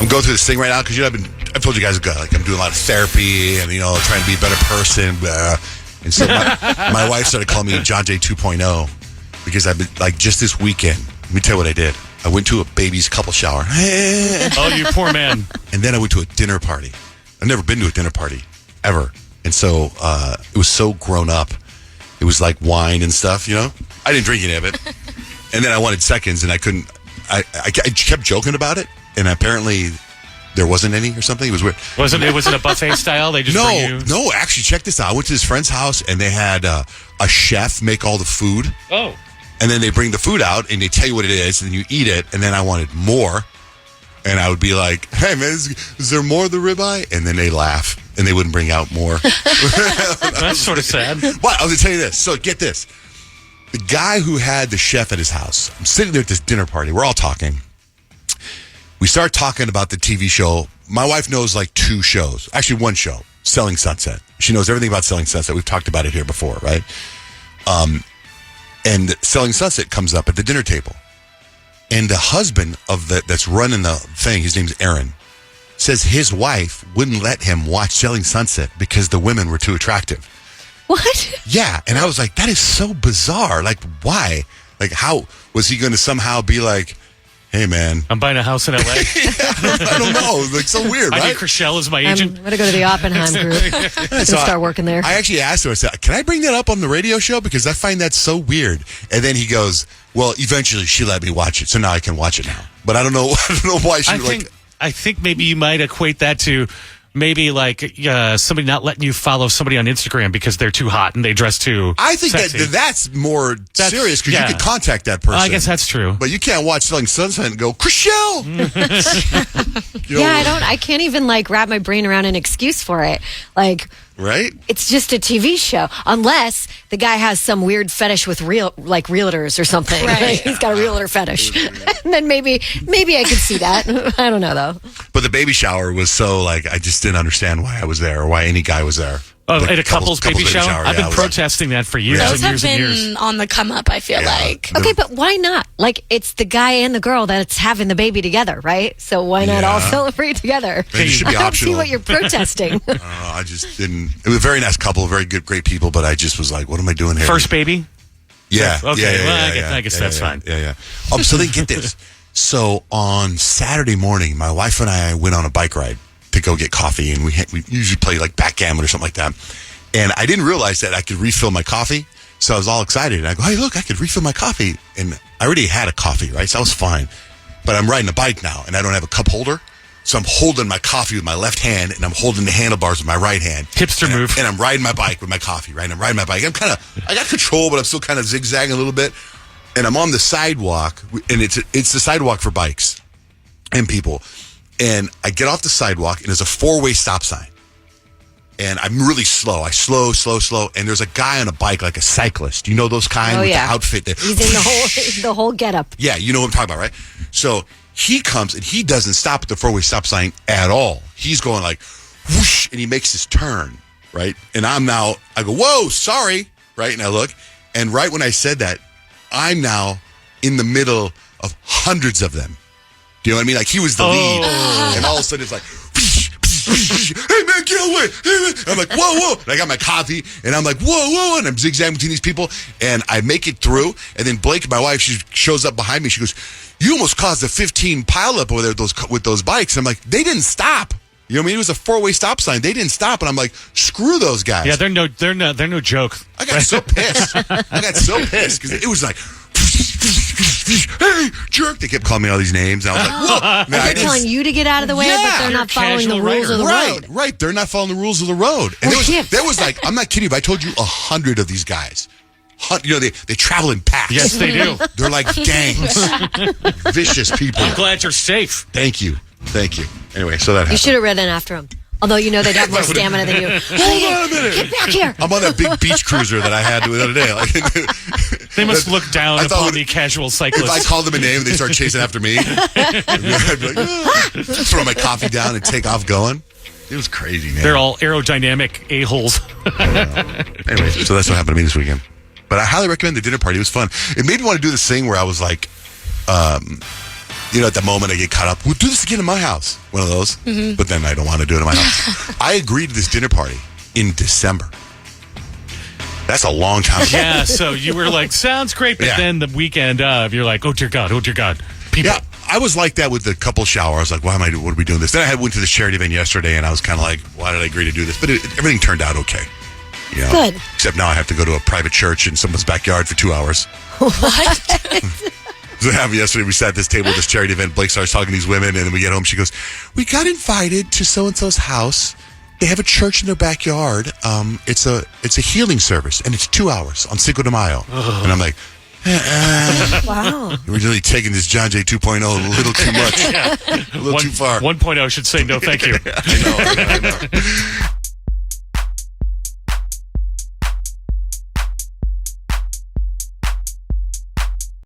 I'm going through this thing right now because I've told you guys like I'm doing a lot of therapy and trying to be a better person. And so my wife started calling me John Jay 2.0 because I've been like just this weekend. Let me tell you what I did. I went to a baby's couple shower. Oh, you poor man. And then I went to a dinner party. I've never been to a dinner party ever. And so it was so grown up. It was like wine and stuff, I didn't drink any of it. And then I wanted seconds and I couldn't. I kept joking about it. And apparently there wasn't any or something. It was weird. It wasn't a buffet style? They just bring you... No, actually, check this out. I went to this friend's house and they had a chef make all the food. Oh. And then they bring the food out and they tell you what it is and you eat it. And then I wanted more. And I would be like, hey, man, is there more of the ribeye? And then they laugh and they wouldn't bring out more. That's sort of sad. But I was going to tell you this. So get this. The guy who had the chef at his house, I'm sitting there at this dinner party. We're all talking. We start talking about the TV show. My wife knows like 2 shows. Actually, 1 show, Selling Sunset. She knows everything about Selling Sunset. We've talked about it here before, right? And Selling Sunset comes up at the dinner table. And the husband that's running the thing, his name's Aaron, says his wife wouldn't let him watch Selling Sunset because the women were too attractive. What? Yeah. And I was like, that is so bizarre. Like, why? Like, how was he going to somehow be like, hey, man, I'm buying a house in L.A. I don't know. Like, so weird, right? I need Chriselle as my agent. I'm going to go to the Oppenheim group and start working there. I actually asked him, I said, can I bring that up on the radio show? Because I find that so weird. And then he goes, well, eventually she let me watch it, so now I can watch it now. But I don't know why she I think maybe you might equate that to maybe like somebody not letting you follow somebody on Instagram because they're too hot and they dress too I think sexy. that's more serious because you can contact that person. I guess that's true. But you can't watch Selling Sunset and go, Chriselle! I can't even like wrap my brain around an excuse for it. Like, right? It's just a TV show. Unless the guy has some weird fetish with realtors or something. Right. Like, he's got a realtor fetish. And then maybe I could see that. I don't know though. But the baby shower was so like, I just didn't understand why I was there or why any guy was there. Oh, at a couple's baby shower? I've been protesting that for years and years and years. Those have been on the come up, I feel like. Okay, but why not? Like, it's the guy and the girl that's having the baby together, right? So why not all celebrate together? Maybe it should be I don't optional. see what you're protesting. I just didn't. It was a very nice couple, very good, great people, but I just was like, what am I doing here? First baby? Yeah. Okay, Yeah, I guess that's fine. Yeah. So then get this. So on Saturday morning, my wife and I went on a bike ride to go get coffee, and we usually play like backgammon or something like that. And I didn't realize that I could refill my coffee, so I was all excited. And I go, hey, look, I could refill my coffee. And I already had a coffee, right? So I was fine. But I'm riding a bike now, and I don't have a cup holder. So I'm holding my coffee with my left hand, and I'm holding the handlebars with my right hand. Hipster move. And I'm riding my bike with my coffee, right? I'm riding my bike. I got control, but I'm still kind of zigzagging a little bit. And I'm on the sidewalk, and it's the sidewalk for bikes and people. And I get off the sidewalk, and there's a 4-way stop sign. And I'm really slow. I slow. And there's a guy on a bike, like a cyclist. You know those kind with the outfit? He's in the whole getup. Yeah, you know what I'm talking about, right? So he comes, and he doesn't stop at the 4-way stop sign at all. He's going like, whoosh, and he makes his turn, right? And I go, whoa, sorry, right? And I look, and right when I said that, I'm now in the middle of hundreds of them. Do you know what I mean? Like, he was the lead. And all of a sudden, it's like, hey, man, get away. Hey, man. I'm like, whoa. And I got my coffee, and I'm like, whoa. And I'm zigzagging between these people, and I make it through. And then Blake, my wife, she shows up behind me. She goes, you almost caused a 15 pileup over there with those bikes. And I'm like, they didn't stop. You know what I mean? It was a 4-way stop sign. They didn't stop. And I'm like, screw those guys. Yeah, they're no joke. I got so pissed. Because it was like, hey, jerk. They kept calling me all these names. And I was like, whoa. They're telling you to get out of the way, but they're not following the rules of the road. Right. They're not following the rules of the road. And there was like, I'm not kidding you, but I told you 100 of these guys. You know, they travel in packs. Yes, they do. They're like gangs. Vicious people. I'm glad you're safe. Thank you. Anyway, so that happened. You should have ridden after them. Although you know they'd have more stamina than you. Hold on a minute. Get back here. I'm on that big beach cruiser that I had the other day. Like, they must look down upon the casual cyclist. If I called them a name and they start chasing after me, I'd be like, throw my coffee down and take off going. It was crazy, man. They're all aerodynamic a-holes. Anyway, so that's what happened to me this weekend. But I highly recommend the dinner party. It was fun. It made me want to do this thing where I was like, at the moment I get caught up, we'll do this again in my house. One of those. But then I don't want to do it in my house. I agreed to this dinner party in December. That's a long time ago. Yeah, so you were like, sounds great, but Yeah. then the weekend of, you're like, oh dear God. People. Yeah, I was like that with the couple shower. I was like, what are we doing this? Then I went to this charity event yesterday, and I was kind of like, why did I agree to do this? But everything turned out okay. Good. Except now I have to go to a private church in someone's backyard for 2 hours. What? So what happened yesterday, we sat at this table at this charity event. Blake starts talking to these women, and then we get home. She goes, we got invited to so-and-so's house. They have a church in their backyard. It's a healing service, and it's 2 hours on Cinco de Mayo. And I'm like, Wow. we're really taking this John Jay 2.0 a little too much. A little too far. 1.0 should say no thank you. I know.